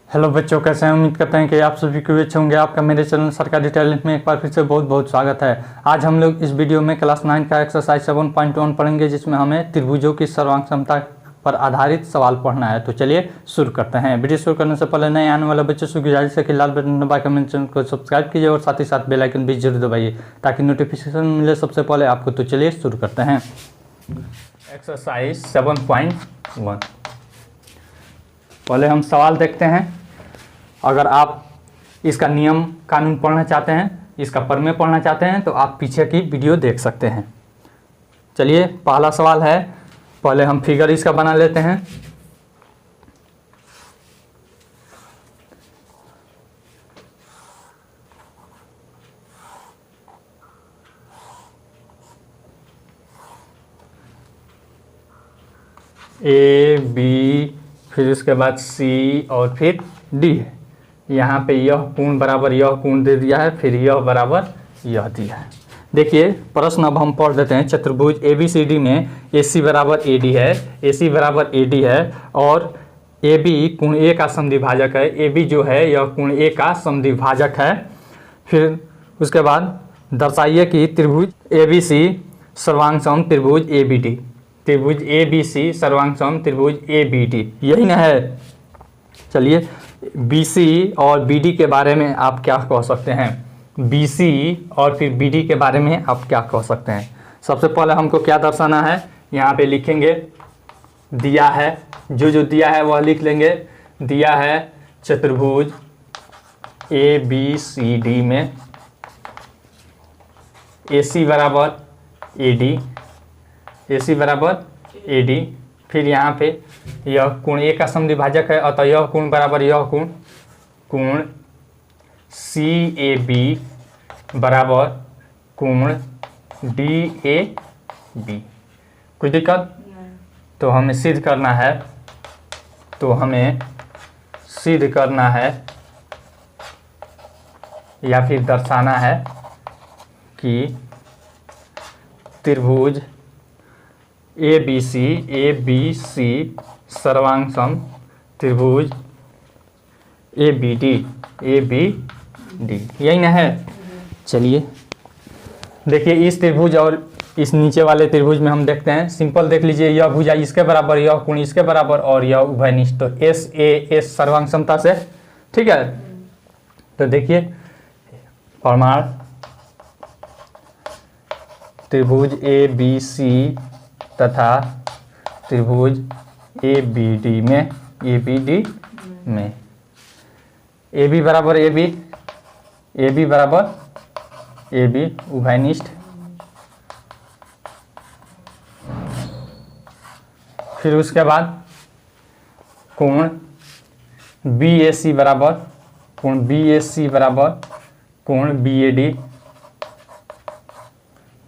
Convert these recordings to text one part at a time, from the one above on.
Hello बच्चों, कैसे हैं? उम्मीद करते हैं कि आप सभी को अच्छे होंगे। आपका मेरे चैनल सरकारी टैलेंट में एक बार फिर से बहुत बहुत स्वागत है। आज हम लोग इस वीडियो में क्लास 9 का एक्सरसाइज 7.1 पढ़ेंगे, जिसमें हमें त्रिभुजों की सर्वांग क्षमता पर आधारित सवाल पढ़ना है। तो चलिए शुरू करते हैं। वीडियो शुरू करने से पहले नए आने वाले बच्चों से गुजारिश है कि लाल बटन दबाकर मेरे चैनल को सब्सक्राइब कीजिए और साथ ही साथ बेल आइकन भी जरूर दबाइए ताकि नोटिफिकेशन मिले सबसे पहले आपको। तो चलिए शुरू करते हैं। एक्सरसाइज 7.1, पहले हम सवाल देखते हैं। अगर आप इसका नियम कानून पढ़ना चाहते हैं, इसका प्रमेय पढ़ना चाहते हैं, तो आप पीछे की वीडियो देख सकते हैं। चलिए पहला सवाल है, पहले हम फिगर इसका बना लेते हैं। ए बी, फिर उसके बाद सी और फिर डी है। यहाँ पे यह कोण बराबर यह कोण दे दिया है, फिर यह बराबर यह दिया है। देखिए प्रश्न अब हम पढ़ देते हैं। चतुर्भुज ए बी सी डी में ए सी बराबर ए डी है, ए सी बराबर ए डी है और ए बी कोण ए का समद्विभाजक है। ए बी जो है यह कोण ए का समद्विभाजक है। फिर उसके बाद दर्शाइए कि त्रिभुज ए बी सी सर्वांगसम त्रिभुज ए बी डी। त्रिभुज ए बी सी सर्वांगसम त्रिभुज ए बी डी, यही ना है। चलिए BC और BD के बारे में आप क्या कह सकते हैं? BC और फिर BD के बारे में आप क्या कह सकते हैं? सबसे पहले हमको क्या दर्शाना है, यहाँ पे लिखेंगे। दिया है, जो दिया है वह लिख लेंगे। दिया है चतुर्भुज ABCD में AC बराबर AD, AC बराबर AD। फिर यहाँ पे यह कोण ए का समद्विभाजक है, अतः यह कोण बराबर यह कोण, कोण CAB बराबर कोण DAB। कोई दिक्कत? तो हमें सिद्ध करना है, या फिर दर्शाना है कि त्रिभुज ABC सर्वांगसम त्रिभुज ABD, यही ना है। चलिए देखिए इस त्रिभुज और इस नीचे वाले त्रिभुज में हम देखते हैं। सिंपल देख लीजिए, यह भुजा इसके बराबर, यह कोण इसके बराबर और यह उभयनिष्ठ। तो SAS सर्वांग क्षमता से, ठीक है। तो देखिए प्रमाण, त्रिभुज ABC तथा त्रिभुज ABD में AB बराबर AB बराबर AB उभयनिष्ठ। फिर उसके बाद कोण BAC बराबर कोण BAD।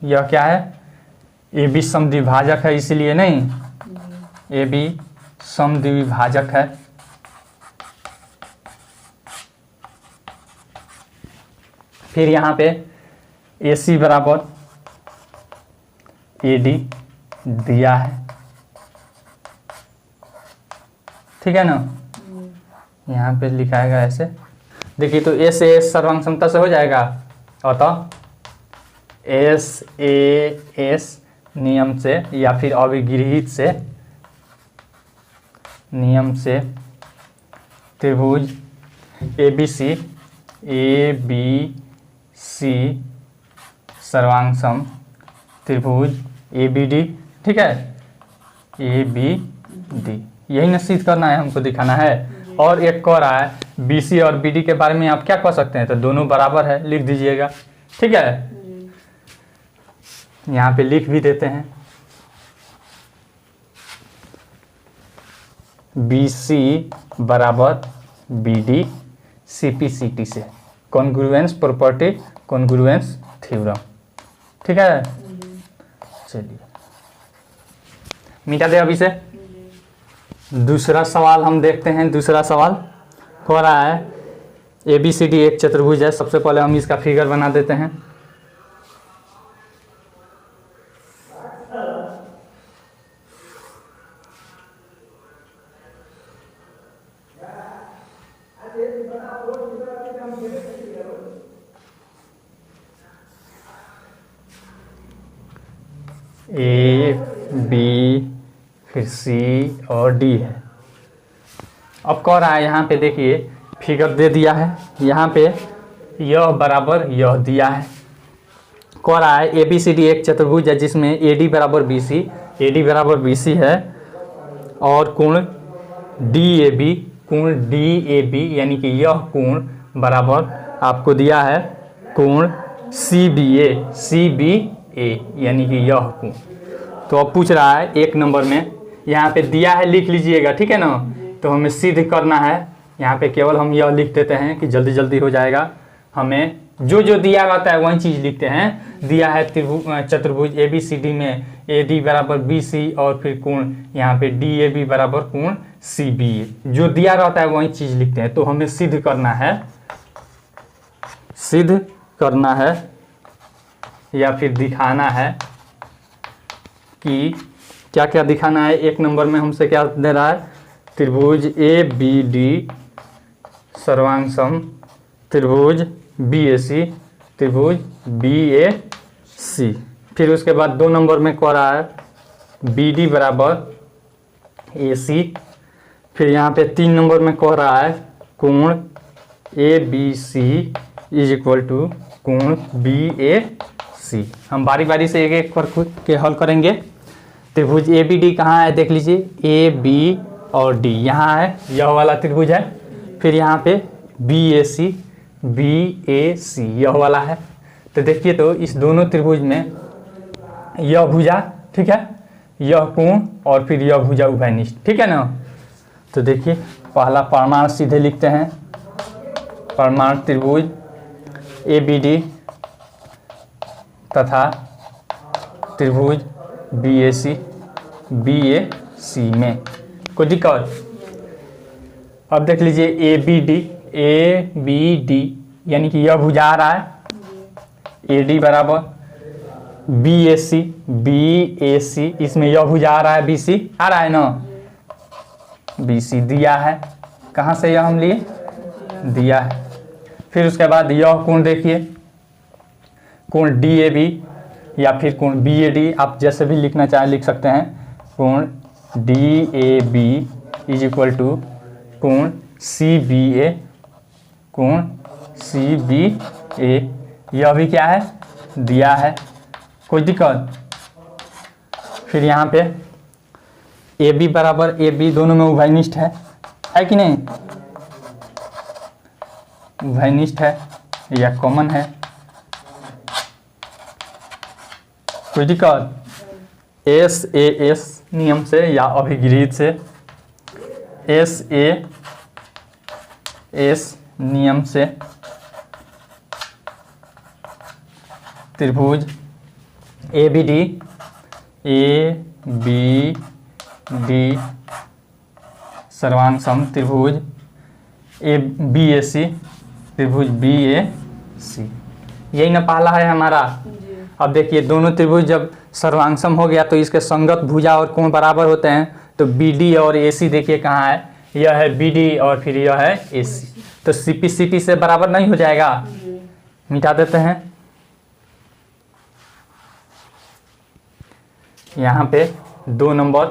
यह क्या है? AB समद्विभाजक है, इसीलिए नहीं, AB समद्विभाजक है। फिर यहाँ पे AC बराबर AD दिया है, ठीक है ना। यहाँ पे लिखाएगा ऐसे। देखिए तो SAS सर्वांग क्षमता से हो जाएगा, अतः SAS नियम से या फिर अभिगृहित से नियम से त्रिभुज ABC सर्वांगसम त्रिभुज ABD, ठीक है, ABD। यही ना सिद्ध करना है, हमको दिखाना है। और एक कह रहा है BC और BD के बारे में आप क्या कह सकते हैं? तो दोनों बराबर है, लिख दीजिएगा, ठीक है। यहाँ पे लिख भी देते हैं। BC बराबर BD CPCT से, कॉन्ग्रुएंस प्रॉपर्टी, कॉन्ग्रुएंस थ्योरम, ठीक है। चलिए मिटा दे अभी से। दूसरा सवाल हम देखते हैं। दूसरा सवाल हो रहा है ABCD एक चतुर्भुज है। सबसे पहले हम इसका फिगर बना देते हैं। ए बी फिर सी और डी है। अब कह रहा है यहाँ पे देखिए फिगर दे दिया है, यहाँ पे यह बराबर यह दिया है। कह रहा है ए बी सी डी एक चतुर्भुज है जिसमें ए डी बराबर बी सी है और कोण डी ए बी यानी कि यह कोण बराबर आपको दिया है कोण सी बी ए यानी कि यह कोण। तो अब पूछ रहा है एक नंबर में, यहाँ पे दिया है लिख लीजिएगा, ठीक है ना। तो हमें सिद्ध करना है, यहाँ पे केवल हम यह लिख देते हैं कि जल्दी जल्दी हो जाएगा। हमें जो जो दिया रहता है वही चीज़ लिखते हैं। दिया है चतुर्भुज ए बी सी डी में ए डी बराबर बी सी और फिर कोण यहाँ पे डी ए बी बराबर कोण सी बी ए, जो दिया रहता है वही चीज़ लिखते हैं। तो हमें सिद्ध करना है या फिर दिखाना है कि क्या क्या दिखाना है। एक नंबर में हमसे क्या दे रहा है, त्रिभुज ए बी डी सर्वांग सम त्रिभुज बी ए सी त्रिभुज बी ए सी। फिर उसके बाद 2 नंबर में कह रहा है बी डी बराबर ए सी। फिर यहाँ पे 3 नंबर में कह रहा है कोण A B C is equal to कोण बी ए सी। हम बारी बारी से एक एक पर खुद के हल करेंगे। त्रिभुज ए बी डी कहाँ है देख लीजिए, ए बी और डी यहाँ है, यह वाला त्रिभुज है। फिर यहाँ पे बी ए सी यह वाला है। तो देखिए तो इस दोनों त्रिभुज में यह भुजा, ठीक है, यह कोण और फिर यह भुजा उभयनिष्ठ, ठीक है ना। तो देखिए पहला प्रमाण सीधे लिखते हैं, प्रमाण त्रिभुज ए बी डी तथा त्रिभुज बी ए सी में कोई दिक्कत। अब देख लीजिए ए बी डी यानी कि यह भुजा आ रहा है, ए डी बराबर बी ए सी, इसमें यह भुजा आ रहा है बी सी, आ रहा है ना, बी सी दिया है। कहाँ से यह हम लिए, दिया है। फिर उसके बाद यह कोण देखिए, कोण डी ए बी या फिर कोण बी ए डी, आप जैसे भी लिखना चाहें लिख सकते हैं। कोण D A B is equal to कोण सी बी ए, यह भी क्या है, दिया है, कोई दिक्कत। फिर यहाँ पे ए बी बराबर ए बी, दोनों में उभयनिष्ठ है कि नहीं, उभयनिष्ठ है या कॉमन है, कोई दिक्कत। एस नियम से या अभिगृहित से, एस नियम से त्रिभुज ए बी डी सर्वांग सम त्रिभुज ए बी ए सी त्रिभुज बी ए सी, यही ना पहला है हमारा। अब देखिए दोनों त्रिभुज जब सर्वांगसम हो गया तो इसके संगत भुजा और कोण बराबर होते हैं। तो बी डी और ए सी देखिए कहाँ है, यह है बी डी और फिर यह है ए सी। तो सी पी सी टी से बराबर नहीं हो जाएगा, मिटा देते हैं। यहाँ पे 2 नंबर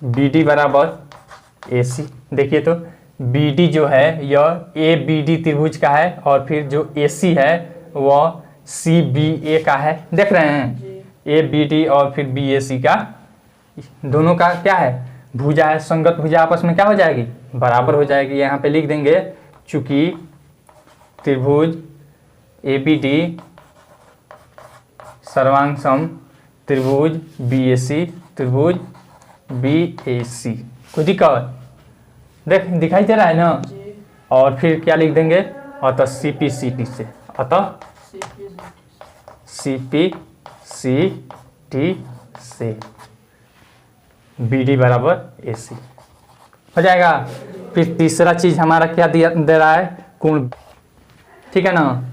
बी डी बराबर ए सी, देखिए तो बी डी जो है यह ए बी डी त्रिभुज का है और फिर जो ए सी है वह सी बी ए का है, देख रहे हैं, ए बी डी और फिर बी ए सी का, दोनों का क्या है, भुजा है, संगत भुजा आपस में क्या हो जाएगी, बराबर हो जाएगी। यहाँ पे लिख देंगे चूंकि त्रिभुज ए बी डी सर्वांग सम त्रिभुज बी ए सी त्रिभुज बी ए सी, कोई दिक्कत दिखाई दे रहा है ना। और फिर क्या लिख देंगे, अतः सी पी सी टी से, अतः सी पी सी टी से बी डी बराबर ए सी हो जाएगा। फिर तीसरा चीज हमारा क्या दे रहा है, कोण, ठीक है ना,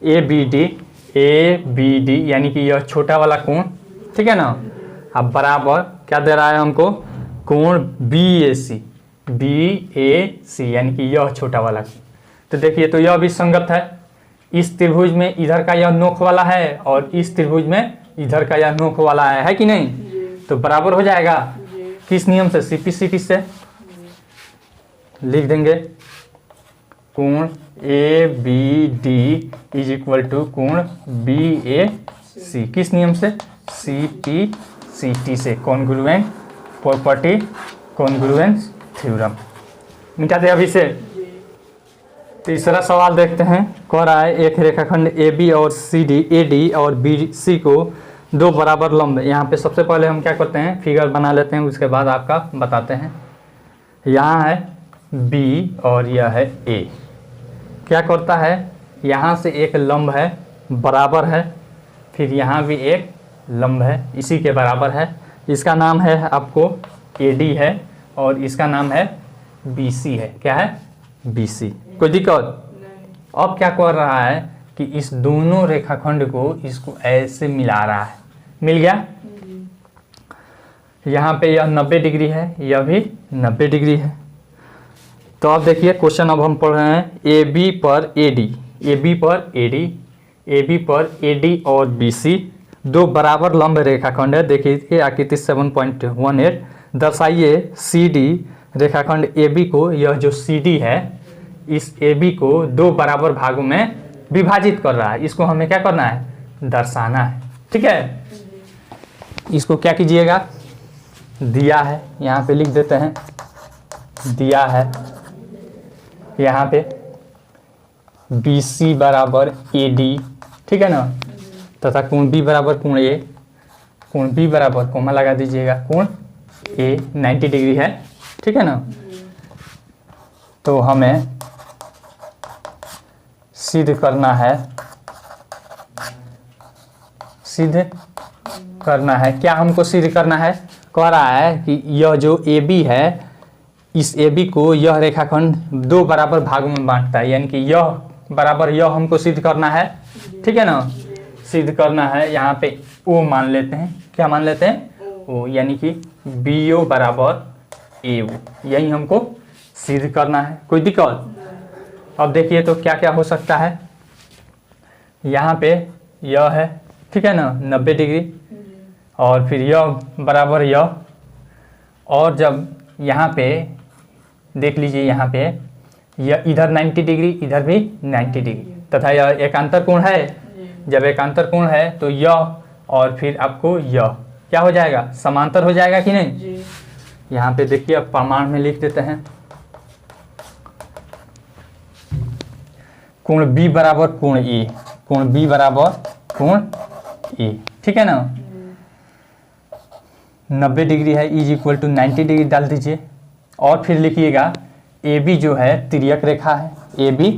ए बी डी यानी कि यह छोटा वाला कोण, ठीक है ना। अब बराबर क्या दे रहा है हमको, कोण बी ए सी, BAC, यानी कि यह छोटा वाला। तो देखिए तो यह भी संगत है। इस त्रिभुज में इधर का यह नोक वाला है और इस त्रिभुज में इधर का यह नोक वाला है कि नहीं? तो बराबर हो जाएगा। किस नियम से? CPCT से। लिख देंगे कोण ABD इज इक्वल टू कोण BAC। किस नियम से? CPCT से, कॉन्ग्रुएंट प्रॉपर्टी, कॉन्ग्रुएंस थ्योरम। मिटा दे अभी से। तीसरा सवाल देखते हैं। कह रहा है एक रेखाखंड AB और AD और BC को दो बराबर लंब। यहाँ पे सबसे पहले हम क्या करते हैं, फिगर बना लेते हैं, उसके बाद आपका बताते हैं। यहाँ है B और यह है A। क्या करता है, यहाँ से एक लंब है बराबर है, फिर यहाँ भी एक लंब है इसी के बराबर है। इसका नाम है आपको AD है और इसका नाम है BC है। क्या है? BC। कोई दिक्कत? अब क्या कर रहा है कि इस दोनों रेखाखंड को इसको ऐसे मिला रहा है। मिल गया? यहाँ पे यह 90 डिग्री है, यह भी 90 डिग्री है। तो अब देखिए क्वेश्चन अब हम पढ़ रहे हैं AB पर AD, AB पर AD, AB पर AD और BC दो बराबर लंब रेखाखंड है। देखिए आकृति 7.18 दर्शाइए CD रेखाखंड AB को, यह जो CD है इस AB को दो बराबर भागों में विभाजित कर रहा है। इसको हमें क्या करना है? दर्शाना है। ठीक है, इसको क्या कीजिएगा, दिया है यहाँ पे लिख देते हैं, दिया है यहाँ पे BC बराबर AD, ठीक है ना, तथा कोण B बराबर कोण A, कोण B बराबर कोमा लगा दीजिएगा कोण A 90 डिग्री है। ठीक है ना, तो हमें सिद्ध करना है, सिद्ध करना है। क्या हमको सिद्ध करना है? कह रहा है कि यह जो AB है इस AB को यह रेखाखंड दो बराबर भागों में बांटता है, यानी कि यह बराबर यह हमको सिद्ध करना है। ठीक है ना, सिद्ध करना है। यहाँ पे O मान लेते हैं। क्या मान लेते हैं? O, यानी कि BO बराबर AO, यही हमको सिद्ध करना है। कोई दिक्कत? अब देखिए तो क्या क्या हो सकता है। यहाँ पे यह है, ठीक है ना, 90 डिग्री, और फिर यह बराबर यह, और जब यहाँ पे देख लीजिए यहाँ पे यह इधर 90 डिग्री, इधर भी 90 डिग्री, तथा यह एकांतर कोण है। जब एकांतर कोण है तो यह और फिर आपको यह क्या हो जाएगा? समांतर हो जाएगा कि नहीं? यहाँ पे देखिए अब प्रमाण में लिख देते हैं, कोण B बराबर कोण A, कोण B बराबर कोण A। ठीक है ना, 90 डिग्री है, इज इक्वल टू 90 डिग्री डाल दीजिए, और फिर लिखिएगा AB जो है तिर्यक रेखा है, AB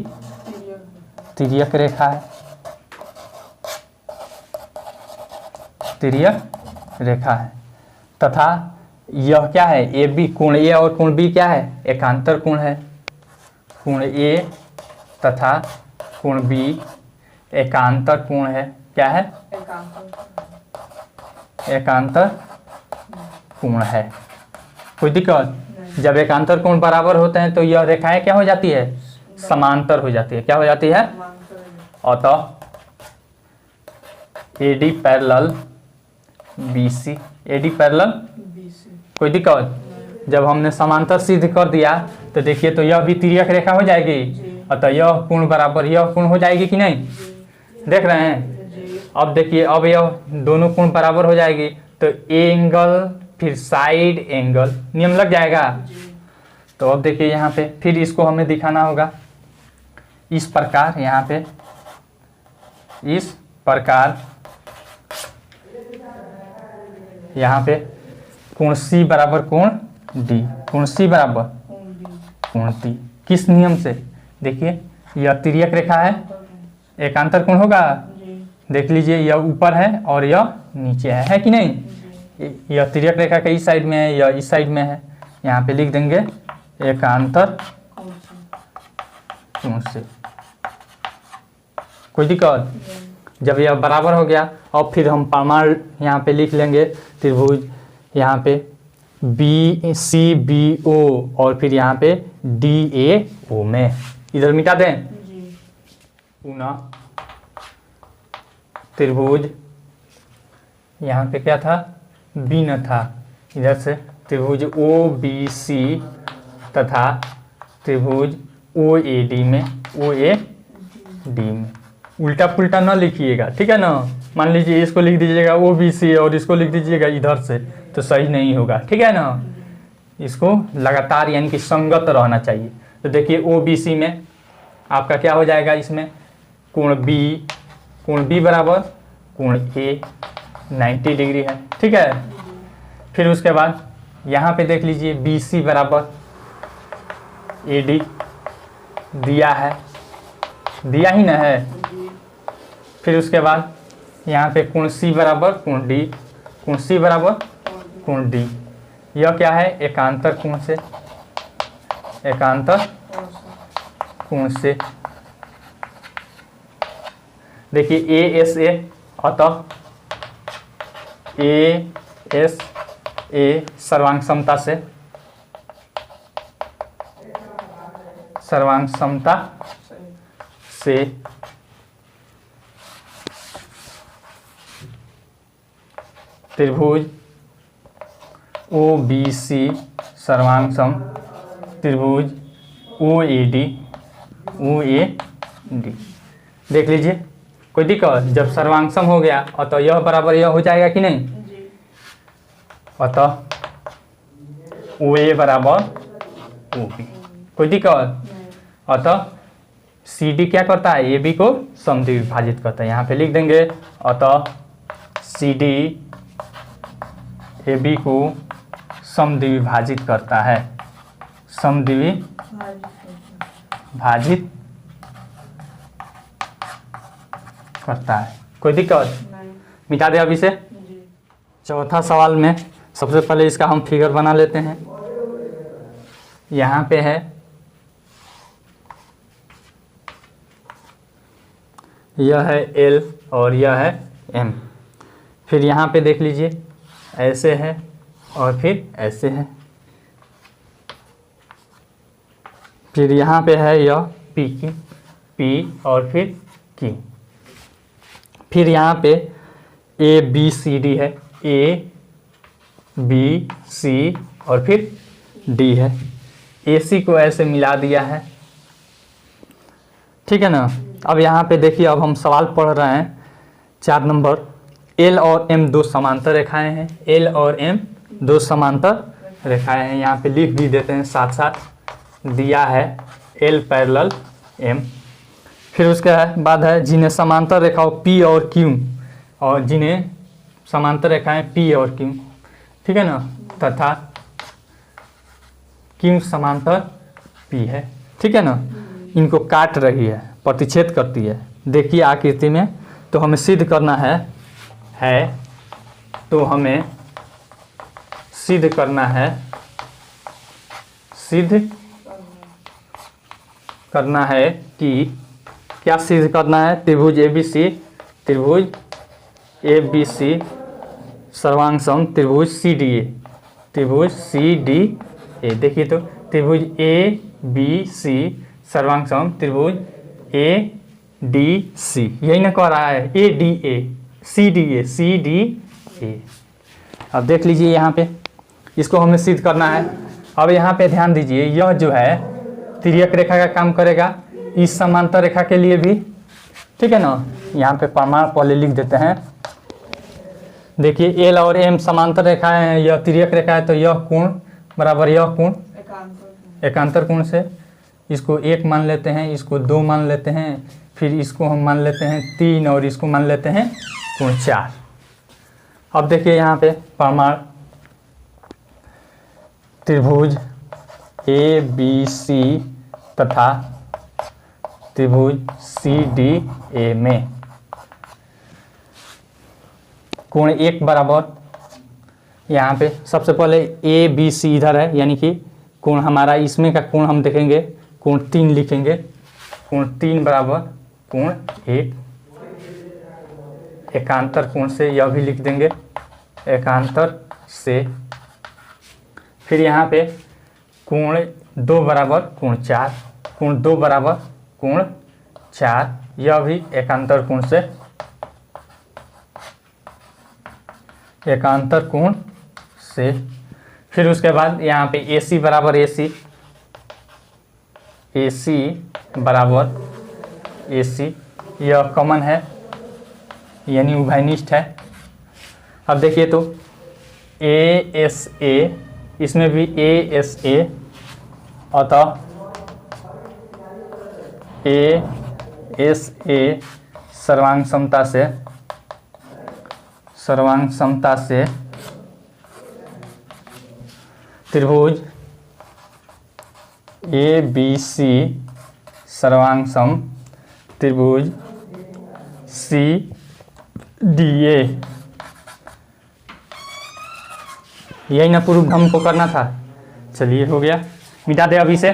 तिर्यक रेखा है, तिर्यक रेखा है, तथा यह क्या है? AB कोण A और कोण B क्या है? एकांतर कोण है। कोण A तथा कोण B एकांतर कोण है। क्या है? एकांतर कोण है। कोई दिक्कत? जब एकांतर कोण बराबर होते हैं तो यह रेखाएं क्या हो जाती है? समांतर हो जाती है। क्या हो जाती है? अतः AD parallel BC, AD parallel BC। कोई दिक्कत? जब हमने समांतर सिद्ध कर दिया तो देखिए तो यह भी तिर्यक रेखा हो जाएगी, अतः यह कोण बराबर यह कोण हो जाएगी कि नहीं? देख रहे हैं? अब देखिए अब यह दोनों कोण बराबर हो जाएगी तो एंगल फिर साइड एंगल नियम लग जाएगा। तो अब देखिए यहाँ पे फिर इसको हमें दिखाना होगा इस प्रकार, यहाँ पे इस प्रकार, यहाँ पे कोण C बराबर कोण D, कोण C बराबर कोण D। किस नियम से? देखिए यह तिर्यक रेखा है, एकांतर कोण होगा। देख लीजिए यह ऊपर है और यह नीचे है कि नहीं? यह तिर्यक रेखा के इस साइड में है, यह इस साइड में है। यहाँ पे लिख देंगे एकांतर कोण से। कोई दिक्कत? जब यह बराबर हो गया और फिर हम प्रमाण यहाँ पे लिख लेंगे, त्रिभुज यहाँ पे बी सी बी ओ और फिर यहाँ पे डी ए ओ में, इधर मिटा दें। पुनः त्रिभुज, यहाँ पे क्या था, बी न था, इधर से त्रिभुज ओ बी सी तथा त्रिभुज ओ ए डी में, ओ ए डी में। उल्टा पुल्टा ना लिखिएगा, ठीक है ना। मान लीजिए इसको लिख दीजिएगा ओ बी सी और इसको लिख दीजिएगा इधर से, तो सही नहीं होगा, ठीक है ना। इसको लगातार यानी कि संगत रहना चाहिए। तो देखिए ओ बी सी में आपका क्या हो जाएगा, इसमें कोण बी बराबर कोण ए 90 डिग्री है, ठीक है। फिर उसके बाद यहाँ पे देख लीजिए बी सी बराबर ए डी दिया है, दिया ही ना है। फिर उसके बाद यहाँ पे कोण सी बराबर कोण डी, कोण सी बराबर कोण डी। यह क्या है, एकांतर कोण से, एकांतर कोण से। देखिए ए एस ए, अतः ए एस ए सर्वांग समता से, सर्वांग समता से त्रिभुज ओ बी सी सर्वांग सम त्रिभुज ओ A D, O A D. देख लीजिए कोई दिक्कत, जब सर्वांग सम हो गया अतः यह बराबर यह हो जाएगा कि नहीं, अतः ओ ए बराबर ओ बी, कोई दिक्कत। अतः सी डी क्या करता है, ए बी को समद्विभाजित करता है। यहाँ पे लिख देंगे अतः सी डी ए बी को समद्विभाजित करता है, समद्विभाजित करता है, कोई दिक्कत। मिटा दे अभी से। चौथा सवाल में सबसे पहले इसका हम फिगर बना लेते हैं। यहाँ पे है, यह है L और यह है M। फिर यहाँ पे देख लीजिए ऐसे है और फिर ऐसे है। फिर यहाँ पे है यह P और फिर Q। फिर यहाँ पे A B C D है, A B C और फिर D है। AC को ऐसे मिला दिया है, ठीक है ना। अब यहाँ पे देखिए, अब हम सवाल पढ़ रहे हैं 4 नंबर। L और M दो समांतर रेखाएं हैं, L और M दो समांतर रेखाएं हैं। यहाँ पे लिख भी देते हैं साथ साथ, दिया है L पैरेलल M। फिर उसके बाद है जिन्हें समांतर रेखाओं P और Q, और जिन्हें समांतर रेखाएं P और Q, ठीक है ना, तथा Q समांतर P है, ठीक है ना। इनको काट रही है, प्रतिच्छेद करती है। देखिए आकृति में, तो हमें सिद्ध करना है तो हमें सिद्ध करना है, सिद्ध करना है कि क्या सिद्ध करना है, त्रिभुज ABC, त्रिभुज ABC सर्वांग सम त्रिभुज CDA, त्रिभुज CDA। देखिए तो त्रिभुज ABC सर्वांग सम त्रिभुज ADC, यही ना कह रहा है, ADA CDA। अब देख लीजिए यहाँ पे, इसको हमें सिद्ध करना है। अब यहाँ पे ध्यान दीजिए, यह जो है तिर्यक रेखा का काम करेगा इस समांतर रेखा के लिए भी, ठीक है ना। यहाँ पे प्रमाण पहले लिख देते हैं। देखिए L और M समांतर रेखाएं हैं, यह तिर्यक रेखा है, तो यह कोण बराबर यह कोण एकांतर कोण से, इसको 1 मान लेते हैं, इसको 2 मान लेते हैं, फिर इसको हम मान लेते हैं 3 और इसको मान लेते हैं कोण 4। अब देखिए यहाँ पे प्रमाण, त्रिभुज ABC तथा त्रिभुज CDA में कोण 1 बराबर, यहाँ पे सबसे पहले ABC इधर है, यानी कि कोण हमारा इसमें का कोण हम देखेंगे, कोण 3 लिखेंगे। कोण 3 बराबर कोण 1, एकांतर कोण से यह भी लिख देंगे, एकांतर से फिर यहाँ पे कोण 2 बराबर कोण 4, कोण 2 बराबर कोण 4, यह भी एकांतर कोण से एकांतर कोण से। फिर उसके बाद यहाँ पे AC बराबर AC, AC बराबर AC, यह कॉमन है यानी उभयनिष्ठ है। अब देखिए तो ASA, इसमें भी ASA, अतः ASA सर्वांग समता से त्रिभुज ABC सर्वांग सम त्रिभुज CDA। यही ना प्रूफ हमको करना था। चलिए हो गया, मिटा दे अभी से।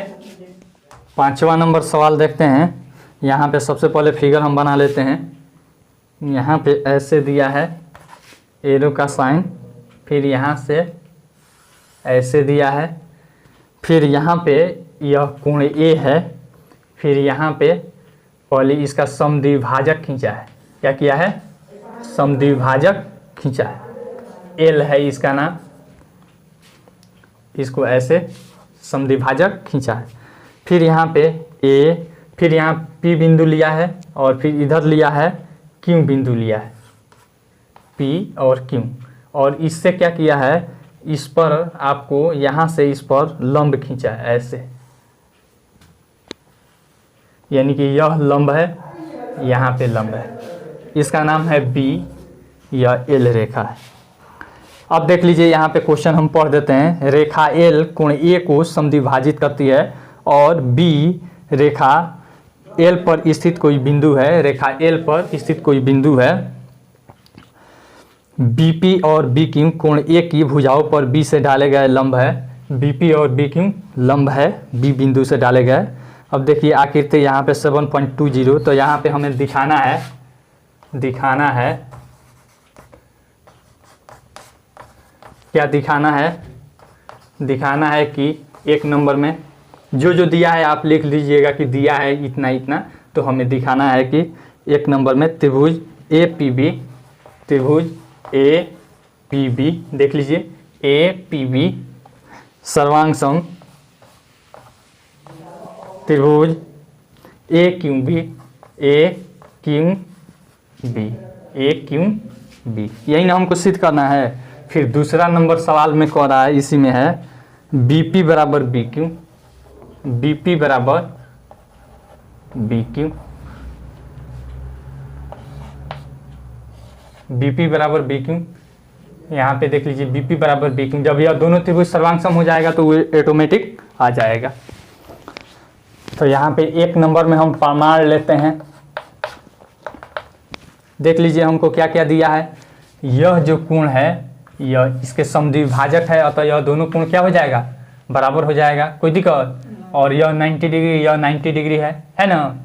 5वां नंबर सवाल देखते हैं। यहाँ पे सबसे पहले फिगर हम बना लेते हैं। यहाँ पे ऐसे दिया है एरो का साइन, फिर यहाँ से ऐसे दिया है, फिर यहाँ पे यह कोण A है, फिर यहाँ पे पहले इसका समद्विभाजक खींचा है। क्या किया है? समद्विभाजक खींचा है। L है इसका नाम, इसको ऐसे समद्विभाजक खींचा है। फिर यहाँ पे A, फिर यहाँ P बिंदु लिया है और फिर इधर लिया है Q बिंदु लिया है, P और Q, और इससे क्या किया है, इस पर आपको यहाँ से इस पर लंब खींचा है ऐसे, यानी कि यह लंब है, यहाँ पे लंब है, इसका नाम है B, यह L रेखा है। अब देख लीजिए यहाँ पे क्वेश्चन हम पढ़ देते हैं। रेखा L कोण A को समद्विभाजित करती है और B रेखा L पर स्थित कोई बिंदु है, रेखा L पर स्थित कोई बिंदु है। BP और BQ कोण A की भुजाओं पर B से डाले गए लंब है। BP और BQ लंब है B बिंदु से डाले गए। अब देखिए आकृति यहाँ पे 7.20, तो यहाँ पे हमें दिखाना है क्या दिखाना है? दिखाना है कि एक नंबर में जो दिया है आप लिख लीजिएगा कि दिया है इतना इतना, तो हमें दिखाना है कि एक नंबर में त्रिभुज APB, त्रिभुज APB देख लीजिए, APB सर्वांग सम त्रिभुज AQB, AQB, यही ना हमको सिद्ध करना है। फिर दूसरा नंबर सवाल में कह रहा है, इसी में है BP बराबर BQ, BP बराबर BQ, BP बराबर BQ। यहाँ पे देख लीजिए BP बराबर BQ, जब यह दोनों त्रिभुज सर्वांग सम हो जाएगा तो वो ऑटोमेटिक आ जाएगा। तो यहाँ पे एक नंबर में हम प्रमाण लेते हैं। देख लीजिए हमको क्या क्या दिया है। यह जो कोण है यह इसके समद्विभाजक है, अतः यह दोनों कोण क्या हो जाएगा? बराबर हो जाएगा, कोई दिक्कत। और यह 90 डिग्री, यह 90 डिग्री है ना।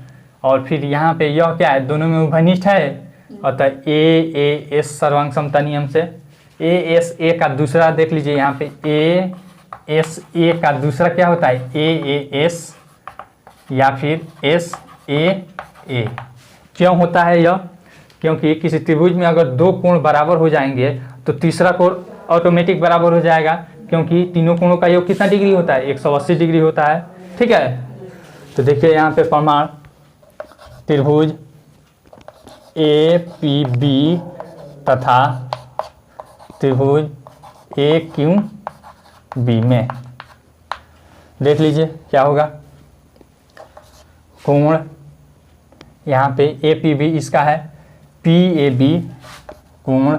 और फिर यहाँ पे यह क्या है? दोनों में उभयनिष्ठ है, अतः AAS सर्वांग समता नियम से ASA का दूसरा देख लीजिए, यहाँ पे ASA का दूसरा क्या होता है? AAS या फिर SAA। क्यों होता है यह? क्योंकि किसी त्रिभुज में अगर दो कोण बराबर हो जाएंगे तो तीसरा कोण ऑटोमेटिक बराबर हो जाएगा, क्योंकि तीनों कोणों का योग कितना डिग्री होता है? 180 डिग्री होता है। ठीक है, तो देखिए यहाँ पे प्रमाण, त्रिभुज APB तथा त्रिभुज AQB में देख लीजिए क्या होगा। कोण यहाँ पे APB इसका है PAB, कोण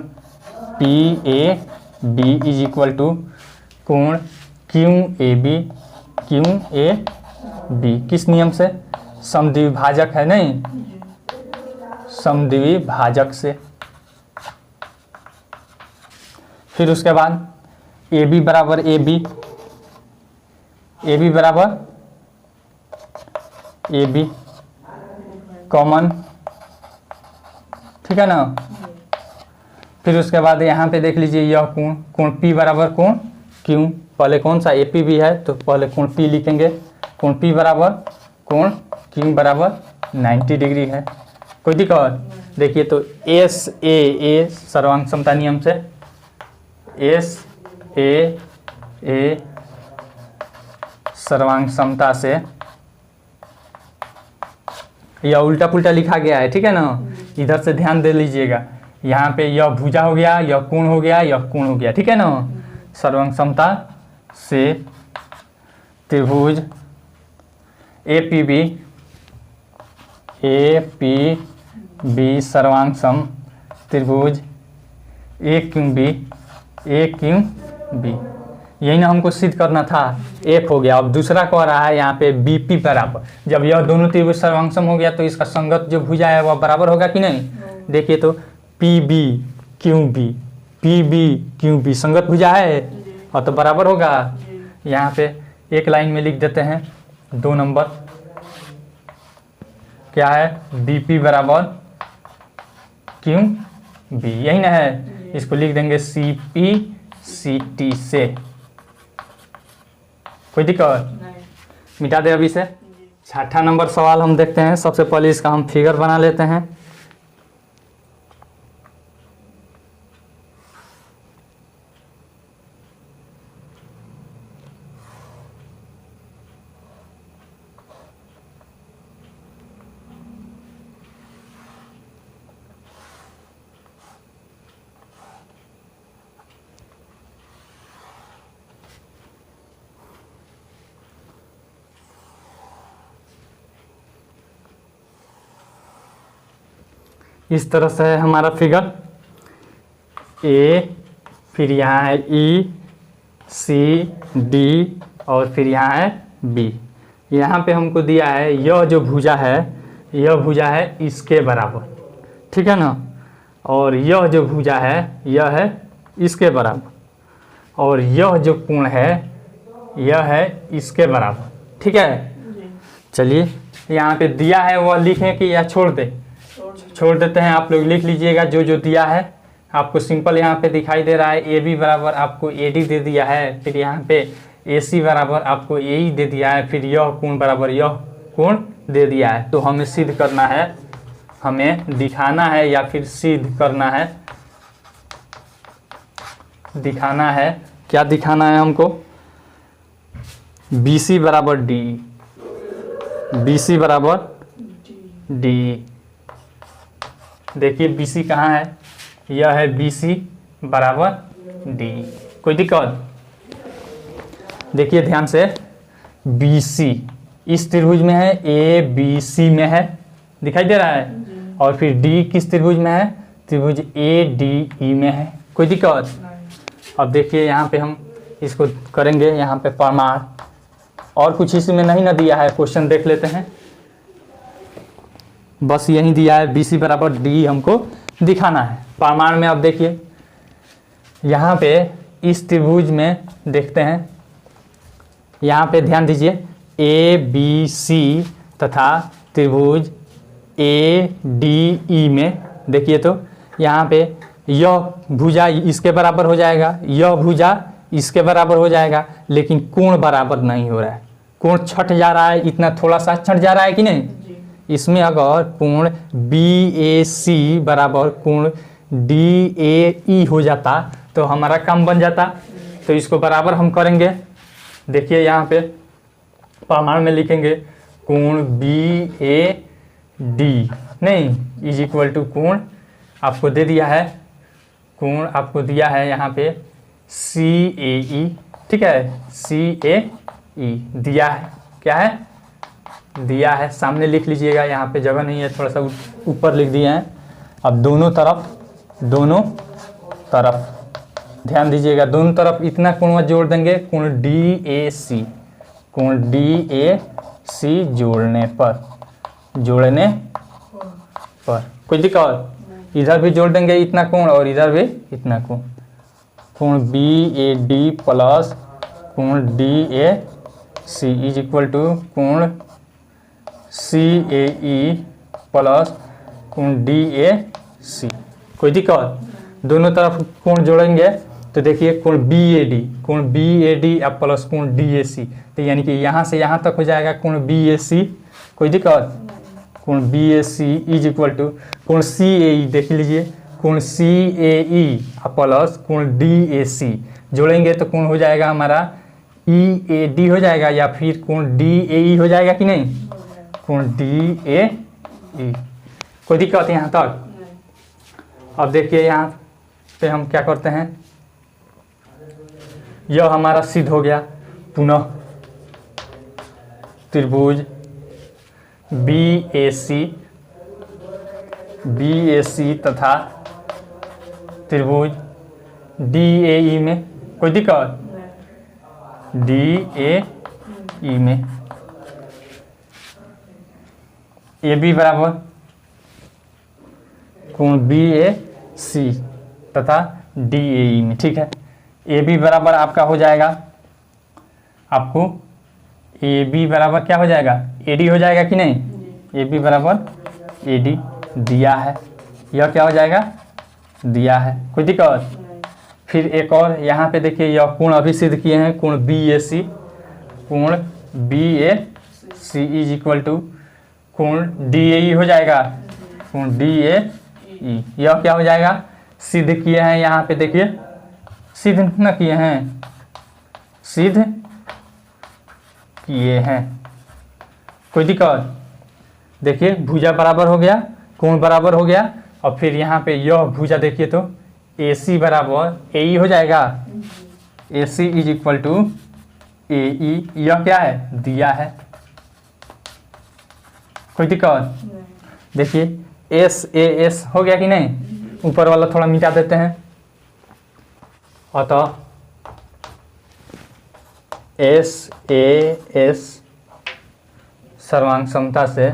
PAB इज इक्वल टू कोण QAB, किस नियम से? समद्विभाजक है, नहीं समद्विभाजक से। फिर उसके बाद AB बराबर AB, AB बराबर AB कॉमन, ठीक है ना। फिर उसके बाद यहाँ पे देख लीजिए यह कोण P बराबर कोण Q, पहले कौन सा APB है, तो पहले कोण P लिखेंगे। कोण P बराबर कोण Q बराबर 90 डिग्री है। कोई दिक्कत? देखिए तो SAA सर्वांग समता नियम से SAA सर्वांग समता से यह उल्टा पुल्टा लिखा गया है, ठीक है ना। इधर से ध्यान दे लीजिएगा, यहाँ पे यह भुजा हो गया, यह कोण हो गया, यह कोण हो गया, ठीक है ना। सर्वांग समता से त्रिभुज APB सर्वांग सम त्रिभुज AQB यही ना हमको सिद्ध करना था। एक हो गया। अब दूसरा कह रहा है यहाँ पे BP बराबर, जब यह दोनों त्रिभुज सर्वांग सम हो गया तो इसका संगत जो भुजा है वह बराबर होगा कि नहीं। देखिए तो PB QB संगत भुजा है और तो बराबर होगा। यहाँ पे एक लाइन में लिख देते हैं 2 नंबर, क्या है, BP बराबर QB, यही ना है। इसको लिख देंगे CP/CT से। कोई दिक्कत? मिटा दे अभी से। 6ठा नंबर सवाल हम देखते हैं। सबसे पहले इसका हम फिगर बना लेते हैं। इस तरह से है हमारा फिगर। A, फिर यहाँ है E, C, D और फिर यहाँ है B। यहाँ पे हमको दिया है यह जो भुजा है, यह भुजा है इसके बराबर, ठीक है ना। और यह जो भुजा है यह है इसके बराबर, और यह जो कोण है यह है इसके बराबर, ठीक है। चलिए यहाँ पे दिया है वह लिखें कि या छोड़ दे? छोड़ देते हैं। आप लोग लिख लीजिएगा जो जो दिया है आपको। सिंपल यहाँ पे दिखाई दे रहा है AB बराबर आपको AD दे दिया है, फिर यहाँ पे AC बराबर आपको AE दे दिया है, फिर यह कोण बराबर यह कोण दे दिया है। तो हमें सिद्ध करना है, हमें दिखाना है या फिर सिद्ध करना है, दिखाना है। क्या दिखाना है हमको? BC बराबर D, BC बराबर D। देखिए BC कहाँ है, यह है BC बराबर D। कोई दिक्कत? देखिए ध्यान से, BC इस त्रिभुज में है, ABC में है, दिखाई दे रहा है। और फिर D किस त्रिभुज में है? त्रिभुज ADE में है। कोई दिक्कत? अब देखिए यहाँ पे हम इसको करेंगे, यहाँ पे प्रमाण, और कुछ इसमें नहीं ना दिया है। क्वेश्चन देख लेते हैं, बस यही दिया है BC बराबर D हमको दिखाना है। प्रमाण में अब देखिए यहाँ पे इस त्रिभुज में देखते हैं, यहाँ पे ध्यान दीजिए ABC तथा त्रिभुज ADE में देखिए तो यहाँ पे यह भुजा इसके बराबर हो जाएगा, यह भुजा इसके बराबर हो जाएगा, लेकिन कोण बराबर नहीं हो रहा है। कोण छट जा रहा है, इतना थोड़ा सा छट जा रहा है कि नहीं। इसमें अगर कोण BAC बराबर कोण DAE हो जाता तो हमारा काम बन जाता। तो इसको बराबर हम करेंगे। देखिए यहाँ पे प्रमाण में लिखेंगे कोण BAD नहीं इज इक्वल टू कोण आपको दे दिया है, कोण आपको दिया है यहाँ पे CAE, ठीक है, CAE दिया है। क्या है? दिया है। सामने लिख लीजिएगा, यहाँ पे जगह नहीं है, थोड़ा सा ऊपर लिख दिए हैं। अब दोनों तरफ ध्यान दीजिएगा, दोनों तरफ इतना कोण जोड़ देंगे, कोण DAC, कोण DAC जोड़ने पर कोई दिक्कत? इधर भी जोड़ देंगे इतना कोण और इधर भी इतना कोण, कोण BAD प्लस कोण DAC इज इक्वल टू कोण CAE प्लस कोण DAC। कोई दिक्कत? दोनों तरफ कोण जोड़ेंगे तो तो देखिए कोण बी ए डी अब प्लस कोण डी ए सी, तो यानी कि यहाँ से यहाँ तक हो जाएगा कोण बी ए सी, कोई दिक्कत? कोण B A C is equal to कोण सी ए ई, देख लीजिए कोण सी ए ई प्लस कोण डी ए सी, जोड़ेंगे तो कोण हो जाएगा हमारा ई ए डी हो जाएगा, या फिर कोण डी ए ई हो जाएगा कि नहीं? कोण डी ए ई, कोई दिक्कत है यहाँ तक? अब देखिए यहाँ पे हम क्या करते हैं, यह हमारा सिद्ध हो गया। पुनः त्रिभुज बी ए सी तथा त्रिभुज डी ए ई में, कोई दिक्कत? डी ए ई में ए बी बराबर कोण बी ए सी तथा डी ए ई में, ठीक है। ए बी बराबर आपका हो जाएगा, आपको ए बी बराबर क्या हो जाएगा? ए डी हो जाएगा कि नहीं? ए बी बराबर ए डी दिया है, यह क्या हो जाएगा? दिया है, कोई दिक्कत? फिर एक और यहाँ पे देखिए, यह कोण अभी सिद्ध किए हैं, कोण बी ए सी, कोण B A C is equal to कोण डी ए ई हो जाएगा, कोण डी ए ई, यह क्या हो जाएगा? सिद्ध किए हैं। यहाँ पे देखिए सिद्ध न किए हैं, सिद्ध किए हैं, कोई दिक्कत? देखिए भुजा बराबर हो गया, कोण बराबर हो गया, और फिर यहाँ पे यह भुजा देखिए तो ए सी बराबर ए ई हो जाएगा, ए सी इज इक्वल टू ए ई, यह क्या है? दिया है, कोई दिक्कत? देखिए एस ए एस हो गया कि नहीं? ऊपर वाला थोड़ा मिटा देते हैं, अतः एस ए एस सर्वांग समता से,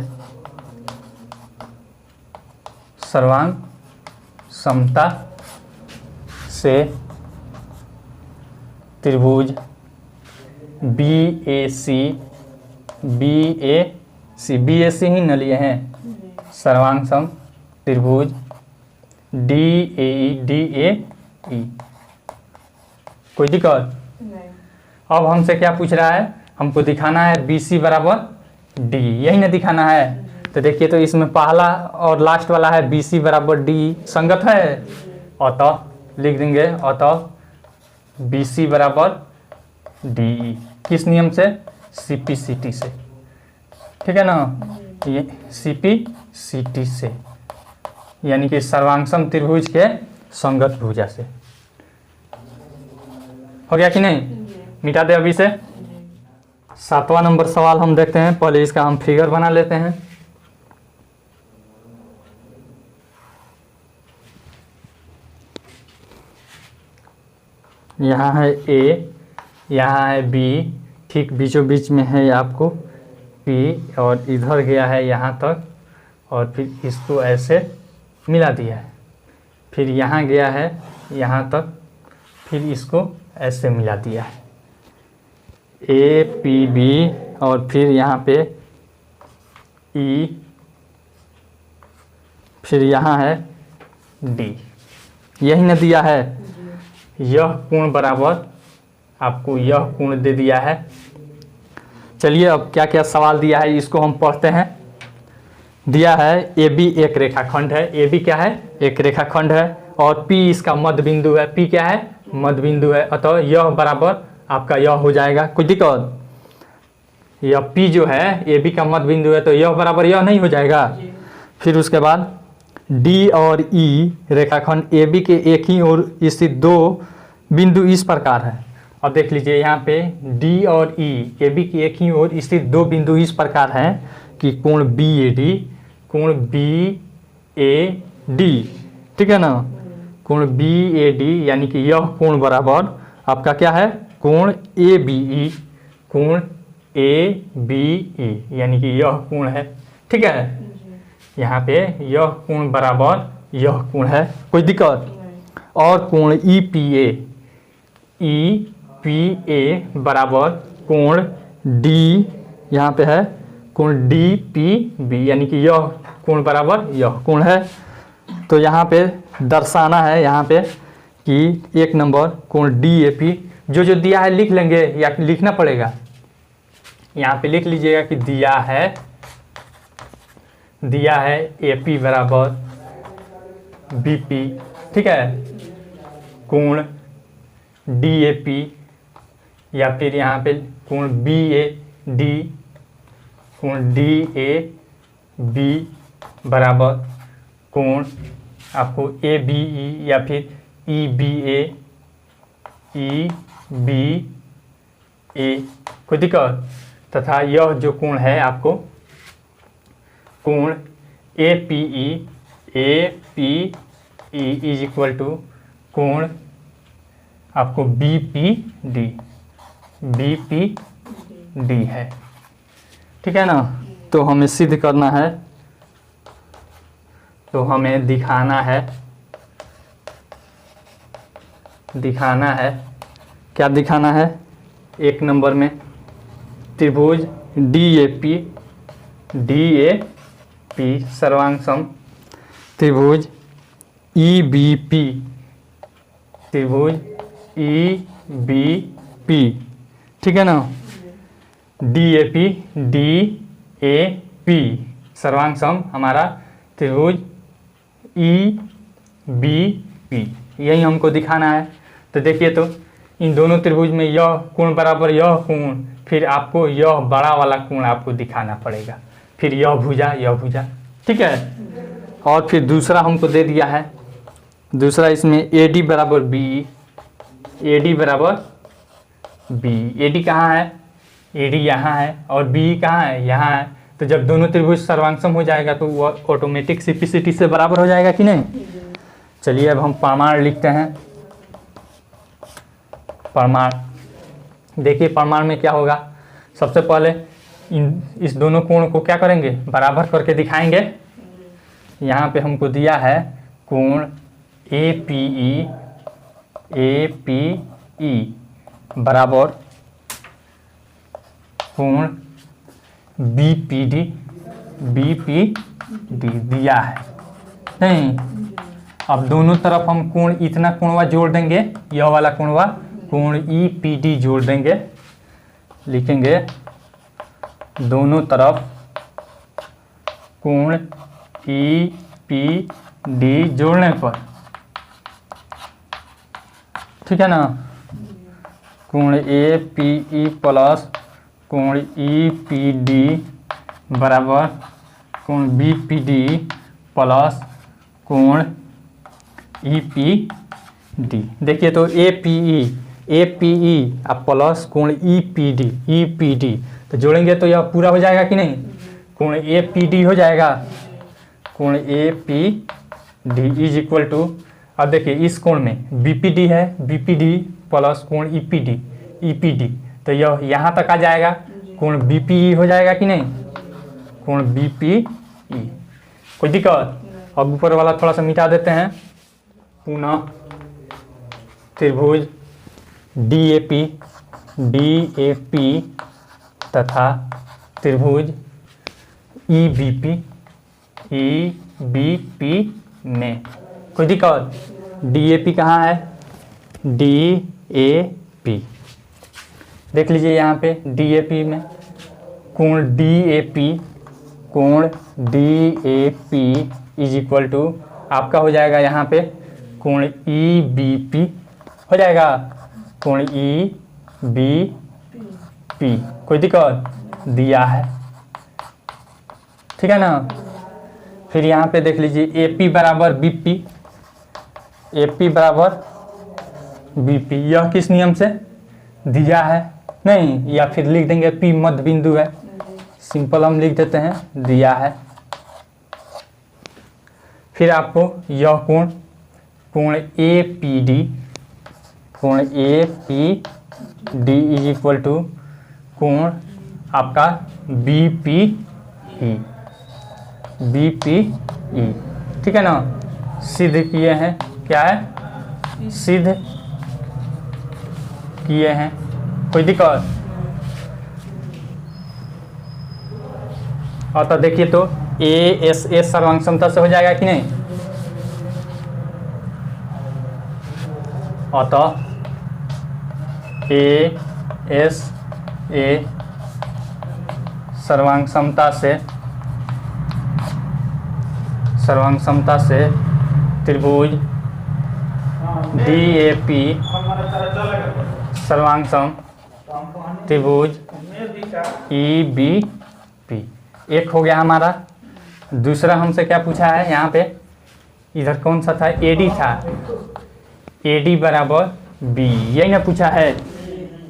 सर्वांग समता से त्रिभुज बी ए सी ही न लिए हैं, सर्वांग सम त्रिभुज डी ए ई, कोई दिक्कत? अब हमसे क्या पूछ रहा है? हमको दिखाना है बी सी बराबर डी, यही ना दिखाना है। तो देखिए तो इसमें पहला और लास्ट वाला है बी सी बराबर डी, संगत है, अतः लिख देंगे अतः बी सी बराबर डी, किस नियम से? सी पी सी टी से, ठीक है ना? ये सी पी सी टी से, यानी कि सर्वांगसम त्रिभुज के संगत भुजा से। हो गया कि नहीं? मिटा दे अभी से। 7वां नंबर सवाल हम देखते हैं, पहले इसका हम फिगर बना लेते हैं। यहाँ है ए, यहाँ है बी, ठीक बीचों बीच में है आपको पी, और इधर गया है यहाँ तक, और फिर इसको ऐसे मिला दिया है, फिर यहाँ गया है यहाँ तक, फिर इसको ऐसे मिला दिया है, ए पी बी, और फिर यहाँ पे ई, फिर यहाँ है डी, यही न दिया है। यह कोण बराबर आपको यह कोण दे दिया है। चलिए अब क्या क्या सवाल दिया है इसको हम पढ़ते हैं। दिया है ए बी एक रेखाखंड है, ए बी क्या है? एक रेखाखंड है, और पी इसका मध्य बिंदु है, पी क्या है? मध्य बिंदु है, अतः यह बराबर आपका यह हो जाएगा, कोई दिक्कत? यह पी जो है ए बी का मध्य बिंदु है, तो यह बराबर यह नहीं हो जाएगा। फिर उसके बाद डी और ई रेखाखंड ए बी के एक ही ओर स्थित दो बिंदु इस प्रकार है। अब देख लीजिए यहाँ पे डी और ई ए बी की एक ही ओर स्थित दो बिंदु इस प्रकार है कि कोण बी ए डी, कोण बी ए डी, ठीक है ना? कोण बी ए डी, यानी कि यह कोण बराबर आपका क्या है? कोण ए बी ई, कोण ए बी ई, यानी कि यह कोण है, ठीक है? यहाँ पे यह कोण बराबर यह कोण है, कोई दिक्कत? और कोण ई पी ए बराबर कोण डी, यहाँ पे है कोण डी पी बी, यानी कि यह कोण बराबर यह कोण है। तो यहाँ पे दर्शाना है यहाँ पे कि 1 नंबर कोण DAP जो जो दिया है लिख लेंगे या लिखना पड़ेगा? यहाँ पे लिख लीजिएगा कि दिया है AP बराबर BP, ठीक है, कोण DAP, या फिर यहाँ पे कोण BAD, कोण DAB बराबर कोण आपको ABE या फिर EBA कोई दिक्कत, तथा यह जो कोण है आपको कोण APE इज इक्वल टू कोण आपको BPD है, ठीक है ना। तो हमें सिद्ध करना है, तो हमें दिखाना है क्या दिखाना है? 1 नंबर में त्रिभुज DAP सर्वांग त्रिभुज EBP ठीक है ना। DAP सर्वांग सम हमारा त्रिभुज EBP, यही हमको दिखाना है। तो देखिए, तो इन दोनों त्रिभुज में यह कोण बराबर यह कोण, फिर आपको यह बड़ा वाला कोण आपको दिखाना पड़ेगा, फिर यह भुजा, ठीक है। और फिर दूसरा हमको दे दिया है, दूसरा इसमें AD बराबर BE, AD कहाँ है? AD यहाँ है और BE कहाँ है? यहाँ है। तो जब दोनों त्रिभुज सर्वांगसम हो जाएगा तो वह ऑटोमेटिक CPCT से बराबर हो जाएगा कि नहीं? चलिए अब हम प्रमाण लिखते हैं। प्रमाण, देखिए प्रमाण में क्या होगा, सबसे पहले इस दोनों कोण को क्या करेंगे? बराबर करके दिखाएंगे। यहाँ पे हमको दिया है कोण APE बराबर कोण BPD दिया है नहीं। अब दोनों तरफ हम कोण इतना कोणवा जोड़ देंगे, यह वाला कोणवा कोण EPD जोड़ देंगे, लिखेंगे दोनों तरफ कोण EPD जोड़ने पर, ठीक है ना, कोण APE प्लस कोण EPD बराबर कोण BPD प्लस कोण EPD। देखिए तो APE अब प्लस कोण EPD तो जोड़ेंगे तो यह पूरा हो जाएगा कि नहीं? कोण APD हो जाएगा, कोण APD इज इक्वल टू, अब देखिए इस कोण में BPD है, BPD प्लस कोण EPD तो यह यहाँ तक आ जाएगा, कोण BPE हो जाएगा कि नहीं? कोण BPE, कोई दिक्कत? अब ऊपर वाला थोड़ा सा मिटा देते हैं। पुनः त्रिभुज DAP तथा त्रिभुज EBP में कोई दिक्कत? DAP कहाँ है? DAP देख लीजिए यहाँ पे DAP में कोण DAP इज इक्वल टू आपका हो जाएगा यहाँ पे कोण EBP हो जाएगा, कोण EBP कोई दिक्कत? दिया है, ठीक है ना। फिर यहाँ पे देख लीजिए AP बराबर BP, यह किस नियम से दिया है? नहीं, या फिर लिख देंगे P मध्य बिंदु है, सिंपल हम लिख देते हैं दिया है। फिर आपको यह कोण APD इज इक्वल टू कोण आपका BPE, ठीक है ना। सिद्ध किए हैं, क्या है? सिद्ध किए हैं, कोई दिक्कत? और तो देखिए तो सर्वांग समता से हो जाएगा कि नहीं? अतः ए एस ए सर्वांग समता से त्रिभुज डी ए पी सर्वांगसम त्रिभुज ई बी पी। एक हो गया हमारा। दूसरा हमसे क्या पूछा है यहाँ पे, इधर कौन सा था, एडी था, एडी बराबर बी, यही ना पूछा है।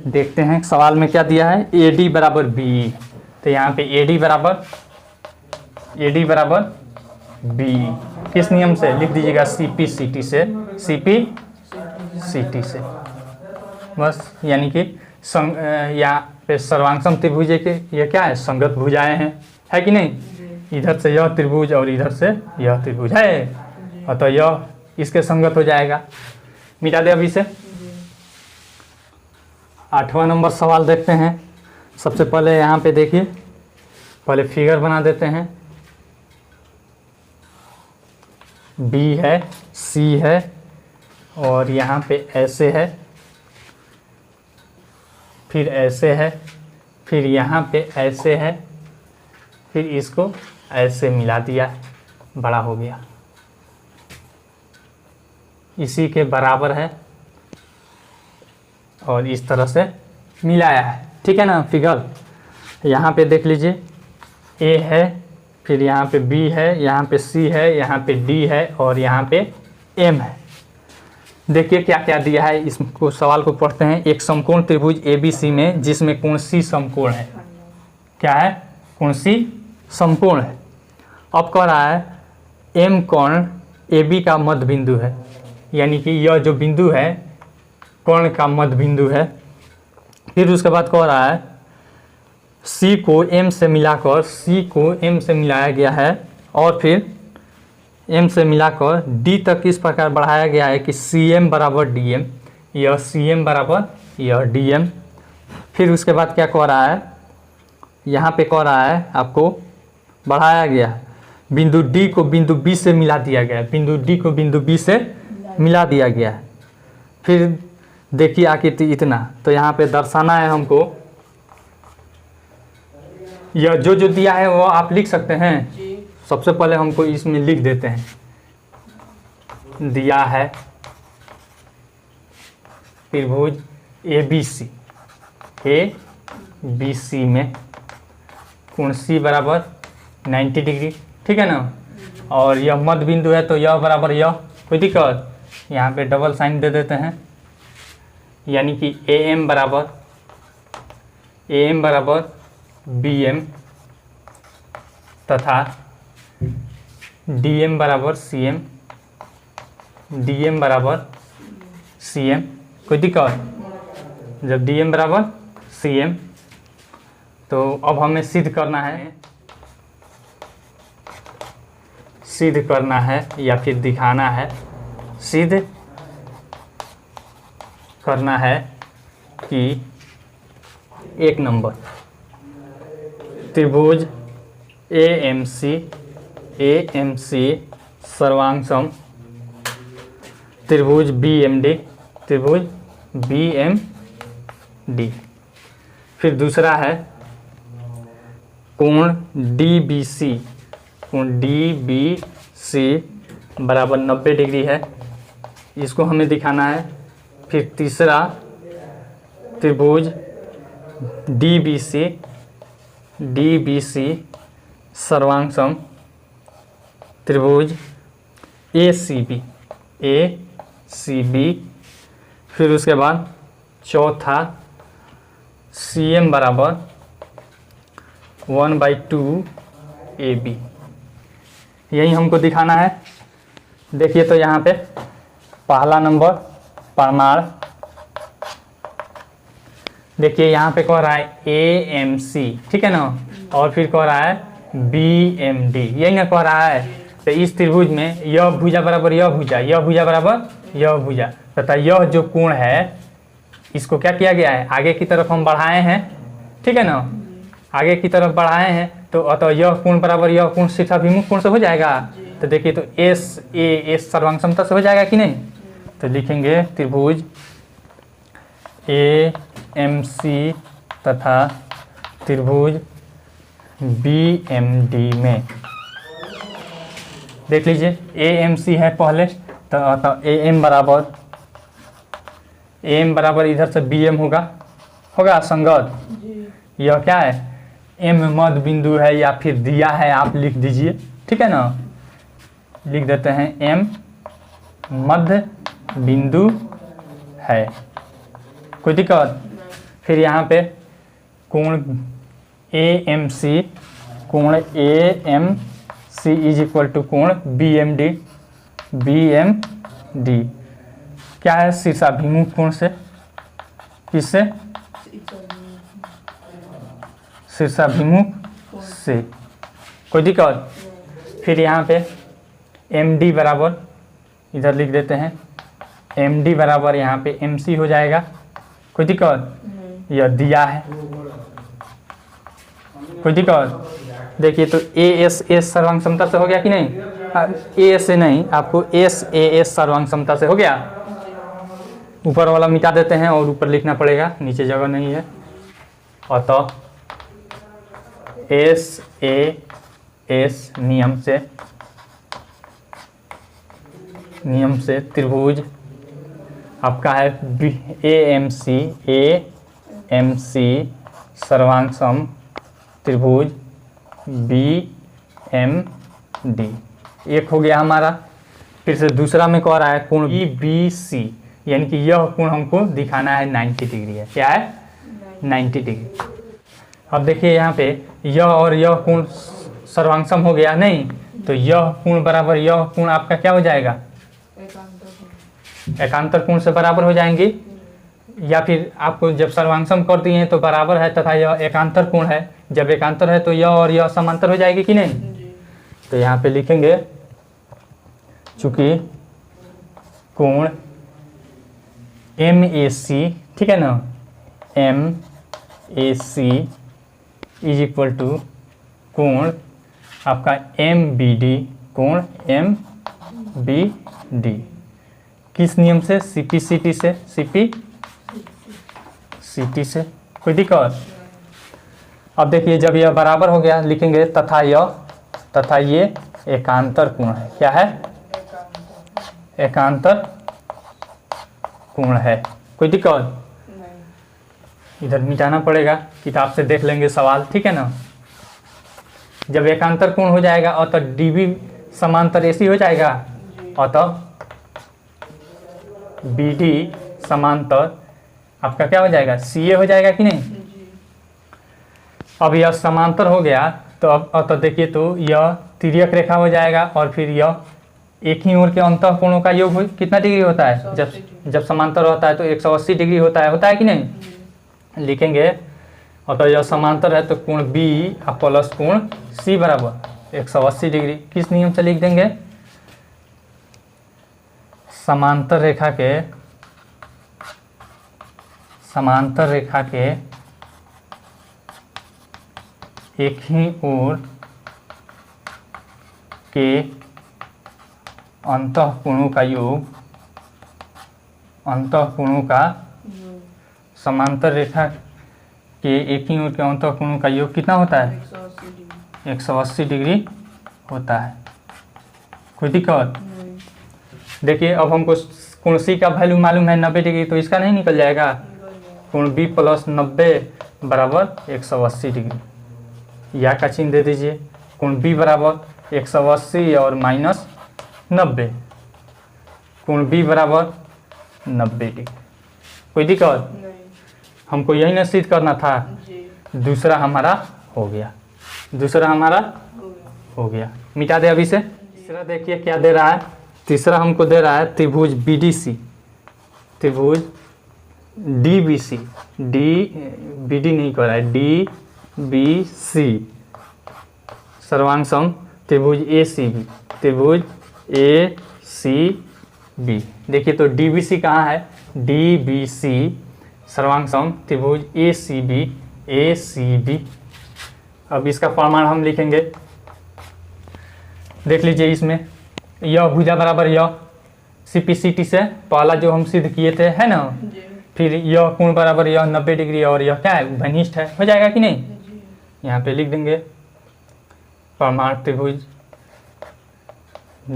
देखते हैं सवाल में क्या दिया है, एडी बराबर बी। तो यहाँ पे एडी बराबर बी किस नियम से लिख दीजिएगा, सीपी सीटी से, सीपी सीटी से बस। यानी कि यहाँ पे सर्वांगसम त्रिभुज के ये क्या है, संगत भुजाएं हैं, है कि नहीं। इधर से यह त्रिभुज और इधर से यह त्रिभुज है, अतः यह इसके संगत हो जाएगा। मिटा दे अभी से। 8वां नंबर सवाल देखते हैं। सबसे पहले यहाँ पे देखिए, पहले फिगर बना देते हैं। बी है, सी है, और यहाँ पे ऐसे है, फिर ऐसे है, फिर यहाँ पे ऐसे है, फिर इसको ऐसे मिला दिया, बड़ा हो गया, इसी के बराबर है, और इस तरह से मिलाया है, ठीक है ना। फिगर यहाँ पे देख लीजिए, ए है, फिर यहाँ पे बी है, यहाँ पे सी है, यहाँ पे डी है, और यहाँ पे एम है। देखिए क्या क्या दिया है, इसको सवाल को पढ़ते हैं। एक समकोण त्रिभुज ABC में जिसमें कोण C समकोण है, क्या है, कोण C समकोण है। अब कह रहा है M कोण AB का मध्य बिंदु है, यानी कि यह जो बिंदु है कोण का मध्य बिंदु है। फिर उसके बाद कह रहा है C को M से मिलाकर, C को M से मिलाया गया है, और फिर M से मिलाकर D तक इस प्रकार बढ़ाया गया है कि CM बराबर DM, यह CM बराबर यह DM। फिर उसके बाद क्या कह रहा है, यहाँ पे कह रहा है आपको बढ़ाया गया है, बिंदु D को बिंदु B से मिला दिया गया है, बिंदु D को बिंदु B से मिला दिया गया है। फिर देखिए आखिर इतना, तो यहाँ पे दर्शाना है हमको, यह जो दिया है वो आप लिख सकते हैं। सबसे पहले हमको इसमें लिख देते हैं, दिया है त्रिभुज ABC में कोण C बराबर 90 डिग्री, ठीक है ना। और यह मध्य बिंदु है, तो यह बराबर यह, कोई दिक्कत, यहाँ पे डबल साइन दे देते हैं, यानी कि AM बराबर BM तथा DM बराबर CM, DM बराबर CM, कोई दिक्कत। जब DM बराबर CM, तो अब हमें सिद्ध करना है या फिर दिखाना है, सिद्ध करना है कि एक नंबर त्रिभुज AMC सर्वांगसम त्रिभुज BMD। फिर दूसरा है कोण DBC बराबर 90 डिग्री है, इसको हमें दिखाना है। फिर तीसरा त्रिभुज DBC सर्वांगसम त्रिभुज ACB। फिर उसके बाद चौथा CM बराबर 1/2 AB, यही हमको दिखाना है। देखिए तो यहाँ पे पहला नंबर प्रमाण, देखिए यहाँ पे कह रहा है AMC, ठीक है ना, और फिर कह रहा है BMD, यही ना कह रहा है। तो इस त्रिभुज में यह भुजा बराबर यह भुजा, यह भुजा बराबर यह भुजा तथा यह जो कोण है इसको क्या किया गया है, आगे की तरफ हम बढ़ाए हैं, ठीक है ना, आगे की तरफ बढ़ाए हैं, तो अतः यह कोण बराबर यह कोण शीर्षाभिमुख कोण से हो जाएगा। तो देखिए तो S सर्वांग समता से हो जाएगा कि नहीं। तो तो लिखेंगे त्रिभुज ए एम सी तथा त्रिभुज बी एम डी में। देख लीजिए ए एम सी है पहले, तो ए एम बराबर इधर से बी एम होगा संगत। यह क्या है, एम मध्य बिंदु है या फिर दिया है, आप लिख दीजिए, ठीक है ना। लिख देते हैं एम मध्य बिंदु है, कोई दिक्कत। फिर यहाँ पे कोण ए एम सी, कोण A M C is equal to कोण बी एम डी क्या है, शीर्षाभिमुख कोण से, किससे, शीर्षाभिमुख से, कोई दिक्कत। फिर यहाँ पे एम डी बराबर इधर लिख देते हैं, एम डी बराबर यहाँ पे एम सी हो जाएगा, कोई दिक्कत। यह दिया है, कोई दिक्कत। देखिए तो ए एस सर्वांग समता से हो गया कि नहीं, ए से नहीं, आपको एस सर्वांग समता से हो गया। ऊपर वाला मिटा देते हैं और ऊपर लिखना पड़ेगा, नीचे जगह नहीं है। अतः एस नियम से त्रिभुज आपका है ए एम सी सर्वांग सम त्रिभुज बी एम डी, एक हो गया हमारा। फिर से दूसरा में कह रहा है कोण बी सी, यानी कि यह कोण हमको दिखाना है 90 डिग्री है, क्या है 90 डिग्री। अब देखिए यहाँ पे यह और यह कोण सर्वांग हो गया नहीं, तो यह कोण बराबर यह कोण आपका क्या हो जाएगा, एकांतर कोण से बराबर हो जाएंगी। या फिर आपको जब सर्वांग कर दिए हैं तो बराबर है तथा यह एकांतर कोण है, जब एकांतर है तो यह और यह समांतर हो जाएगी कि नहीं। तो यहाँ पे लिखेंगे चूंकि कोण एम ए सी, ठीक है ना, M A C is equal to कोण आपका एम बी डी, कोण एम बी डी किस नियम से, सीपी सीटी से, सीपी सीटी से, कोई दिक्कत। अब देखिए जब यह बराबर हो गया लिखेंगे तथा ये एकांतर कोण है, क्या है, एकांतर कोण है, कोई दिक्कत। इधर मिटाना पड़ेगा, किताब से देख लेंगे सवाल, ठीक है ना। जब एकांतर कोण हो जाएगा अतः डीबी समांतर एसी हो जाएगा, अतः बीडी समांतर आपका क्या हो जाएगा, सीए हो जाएगा कि नहीं। अब यह समांतर हो गया तो अब तो देखिए तो यह तिर्यक रेखा हो जाएगा और फिर यह एक ही ओर के अंतः कोणों का योग कितना डिग्री होता है, जब समांतर होता है तो 180 डिग्री होता है कि नहीं। लिखेंगे और तो यह समांतर है तो कोण बी प्लस कोण सी बराबर 180 डिग्री, किस नियम से लिख देंगे, समांतर रेखा के एक ही ओर के अंतःकोणों का योग, अंतःकोणों का समांतर रेखा के एक ही ओर के अंतःकोणों का योग कितना होता है, 180 डिग्री होता है, कोई दिक्कत। देखिए अब हमको कोण सी का वैल्यू मालूम है 90 डिग्री, तो इसका नहीं निकल जाएगा, कोण बी प्लस 90 बराबर 180 डिग्री, या का चिन्ह दे दीजिए, कोण बी बराबर 180 और माइनस 90, कोण बी बराबर 90 डिग्री, कोई दिक्कत। हमको यही ना सिद्ध करना था, दूसरा हमारा हो गया, दूसरा हमारा हो गया, मिटा दे अभी से। तीसरा देखिए क्या दे रहा है, तीसरा हमको दे रहा है त्रिभुज बीडीसी, त्रिभुज डीबीसी, बीडी नहीं कर रहा है, डीबीसी सर्वांग सम त्रिभुज एसीबी, त्रिभुज एसीबी। देखिए तो डीबीसी कहाँ है, डीबीसी सर्वांग सम त्रिभुज एसीबी। अब इसका प्रमाण हम लिखेंगे, देख लीजिए इसमें यह भुजा बराबर यह, CPCT से पहला जो हम सिद्ध किए थे, है ना। फिर यह कोण बराबर यह 90 डिग्री और यह क्या है, घनिष्ठ है, हो जाएगा कि नहीं। यहाँ पे लिख देंगे प्रमाण त्रिभुज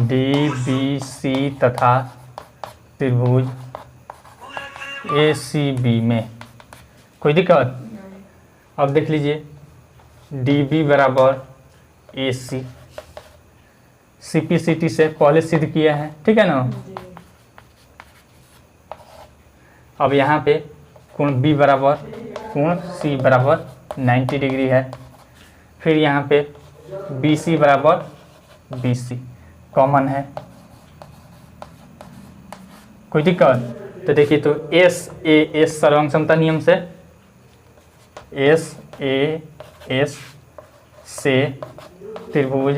DBC तथा त्रिभुज ACB में कोई दिक्कत। अब देख लीजिए DB बराबर AC, CPCT से पहले सिद्ध किया है, ठीक है ना। अब यहाँ पे कोण B बराबर कोण C बराबर 90 डिग्री है। फिर यहाँ पे BC बराबर BC कॉमन है, कोई दिक्कत। तो देखिए तो SAS सर्वांग समता नियम से SAS से त्रिभुज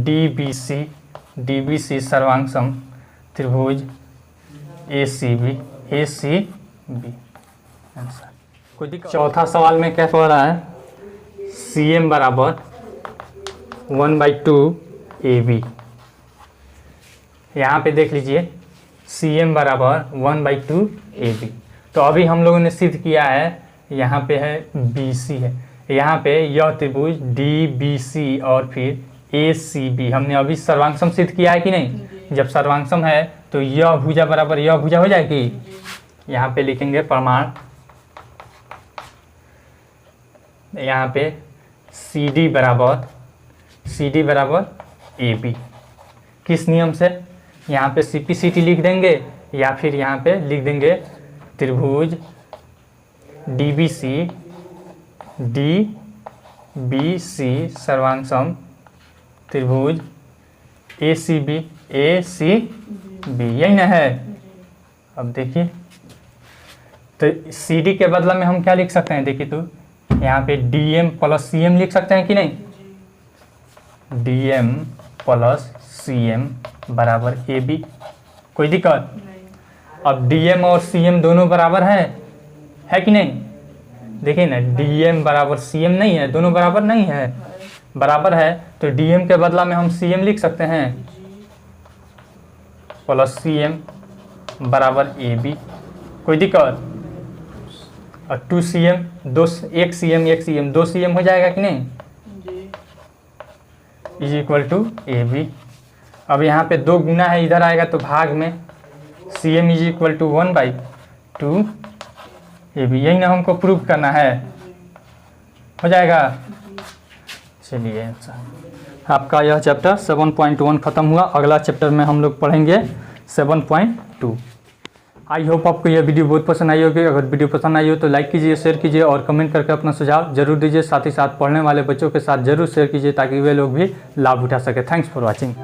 DBC सर्वांग सम त्रिभुज ACB आंसर। कोई दिक्कत। चौथा सवाल में क्या पढ़ रहा है, CM बराबर 1/2 AB। यहाँ पे देख लीजिए CM बराबर 1/2 AB। तो अभी हम लोगों ने सिद्ध किया है, यहाँ पे है BC है, यहाँ पे यह त्रिभुज DBC और फिर ACB हमने अभी सर्वांगसम सिद्ध किया है कि नहीं। जब सर्वांगसम है तो यह भुजा बराबर यह भुजा हो जाएगी। यहाँ पे लिखेंगे प्रमाण, यहाँ पे CD बराबर AB किस नियम से, यहाँ पे CPCT लिख देंगे या फिर यहाँ पे लिख देंगे त्रिभुज DBC सर्वांगसम त्रिभुज ACB यही ना है। अब देखिए तो CD के बदला में हम क्या लिख सकते हैं, देखिए तो यहाँ पे DM प्लस CM लिख सकते हैं कि नहीं। DM प्लस CM बराबर AB, कोई दिक्कत। अब DM और CM दोनों बराबर है कि नहीं। देखिए ना DM बराबर CM नहीं है, दोनों बराबर नहीं है, बराबर है तो DM के बदला में हम CM लिख सकते हैं प्लस CM बराबर AB, कोई दिक्कत। और 2CM एक CM 2CM हो जाएगा कि नहीं, इज इक्वल टू AB। अब यहाँ पे 2 गुना है, इधर आएगा तो भाग में CM is equal to 1/2 AB। यही ना हमको प्रूव करना है, हो जाएगा। चलिए आंसर आपका यह चैप्टर 7.1 खत्म हुआ। अगला चैप्टर में हम लोग पढ़ेंगे 7.2। आई होप आपको यह वीडियो बहुत पसंद आई होगी। अगर वीडियो पसंद आई हो तो लाइक कीजिए, शेयर कीजिए और कमेंट करके अपना सुझाव जरूर दीजिए। साथ ही साथ पढ़ने वाले बच्चों के साथ जरूर शेयर कीजिए ताकि वे लोग भी लाभ उठा सके। Thanks for watching.